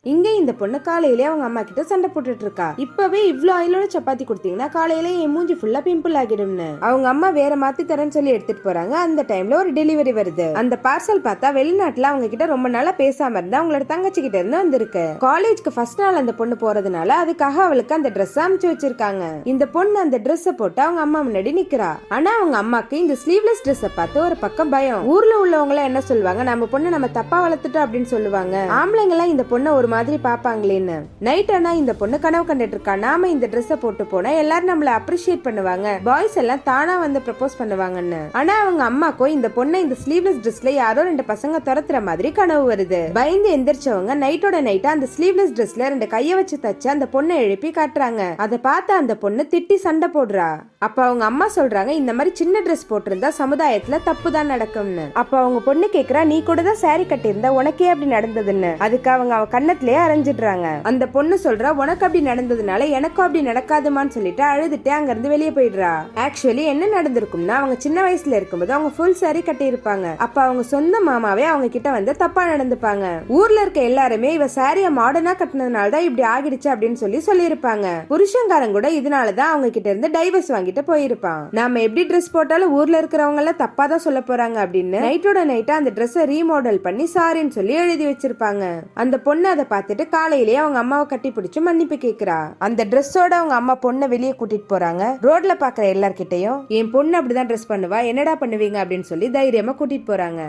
இங்க இந்த பொண்ணு காலையிலே அவங்க அம்மா கிட்ட சண்டை போட்டுட்டு இருக்கா. இப்பவே இவ்ளோ ஆயிலோட சப்பாத்தி கொடுத்தீங்கன்னா காலையில என் மூஞ்சி ஃபுல்லா பிம்பிள் ஆகிடும்னு அவங்க அம்மா வேற மாத்தி தரேன்னு சொல்லி எடுத்துட்டு போறாங்க. அந்த டைம்ல ஒரு டெலிவரி வருது. அந்த பார்சல் பார்த்தா வெளிநாட்டுல அவங்க கிட்ட ரொம்ப நாளா பேசாம இருந்தா அவங்களோட தங்கச்சி கிட்ட இருந்து வந்திருக்கு. காலேஜ்க்கு ஃபர்ஸ்ட் நாள் அந்த பொண்ணு போறதுனால அதுக்காக அவளுக்கு அந்த ட்ரெஸ் அமுச்சு வச்சிருக்காங்க. இந்த பொண்ணு அந்த ட்ரெஸ் போட்டு அவங்க அம்மா முன்னாடி நிக்கிறா. ஆனா அவங்க அம்மாக்கு இந்த ஸ்லீவ்லெஸ் ட்ரெஸ் பார்த்து ஒரு பக்கம் பயம். ஊர்ல உள்ளவங்க என்ன சொல்லுவாங்க, நம்ம பொண்ணு நம்ம தப்பா வளர்த்துட்டோம் அப்படின்னு சொல்லுவாங்க. ஆம்பளைங்க எல்லாம் இந்த பொண்ணை ஒரு மாதிரி பாப்பாங்களேன்னு. நைட் ஆனா இந்த பொண்ணு கனவு கண்டுட்டு இருக்கா, நாம இந்த ட்ரெஸ் போட்டு போனா எல்லாரும் நம்மள அப்ரிஷியேட் பண்ணுவாங்க, பாய்ஸ் எல்லாம் தானா வந்து ப்ரப்போஸ் பண்ணுவாங்கன்னு. ஆனா அவங்க அம்மாக்கோ இந்த பொண்ணை இந்த ஸ்லீவ்லெஸ் ட்ரெஸ்ல யாரோ ரெண்டு பசங்க துரத்துற மாதிரி கனவு வருது. பயந்து எந்திரிச்சவங்க நைட்டோட நைட்டா அந்த ஸ்லீவ்லெஸ் ட்ரெஸ்ல ரெண்டு கைய வச்சு தச்சு அந்த பொண்ணை எழுப்பி காட்டுறாங்க. அதை பார்த்து அந்த பொண்ணு திட்டி சண்டை போடுறா. அப்ப அவங்க அம்மா சொல்றாங்க, இந்த மாதிரி சின்ன ட்ரெஸ் போட்டிருந்தா சமுதாயத்துல தப்பு தான் நடக்கும்னு. அப்ப அவங்க பொண்ணு கேக்குறா, நீ கூட தான் சாரி கட்டியிருந்தா உனக்கே அப்படி நடந்ததுன்னு. அதுக்கு அவங்க அவ கண்ணத்திலேயே அரைஞ்சிடுறாங்க. அந்த பொண்ணு சொல்றா, உனக்கு அப்படி நடந்ததுனால எனக்கும் அப்படி நடக்காதுமான்னு சொல்லிட்டு அழுதுட்டு அங்க இருந்து வெளியே போயிடுறா. ஆக்சுவலி என்ன நடந்திருக்கும்னா, அவங்க சின்ன வயசுல இருக்கும்போது அவங்க ஃபுல் சாரி கட்டி இருப்பாங்க. அப்ப அவங்க சொந்த மாமாவே அவங்க கிட்ட வந்து தப்பா நடந்துப்பாங்க. ஊர்ல இருக்க எல்லாருமே இவ சாரிய மாடர்னா கட்டினதுனாலதான் இப்படி ஆகிடுச்சு அப்படின்னு சொல்லி இருப்பாங்க. புருஷங்காரன் கூட இதனாலதான் அவங்க கிட்ட இருந்து டைவர்ஸ் வாங்கிட்டு போயிருப்பான். நாம எப்படி ட்ரெஸ் போட்டாலும் ஊர்ல இருக்கிறவங்க எல்லாம் தப்பா தான் சொல்ல போறாங்க அப்படின்னு நைட்டோட நைட்டா அந்த ட்ரெஸ் ரீமாடல் பண்ணி சாரின்னு சொல்லி எழுதி வச்சிருப்பாங்க. அந்த பொண்ணு அதை பார்த்துட்டு காலையிலேயே அவங்க அம்மாவை கட்டி பிடிச்சு மன்னிப்பு கேக்குறா. அந்த ட்ரெஸ்ஸோட அவங்க அம்மா பொண்ணை வெளியே கூட்டிட்டு போறாங்க. ரோட்ல பாக்குற எல்லார்கிட்டையும் என் பொண்ணு அப்படிதான் ட்ரெஸ் பண்ணுவா, என்னடா பண்ணுவீங்க அப்படின்னு சொல்லி தைரியமா கூட்டிட்டு போறாங்க.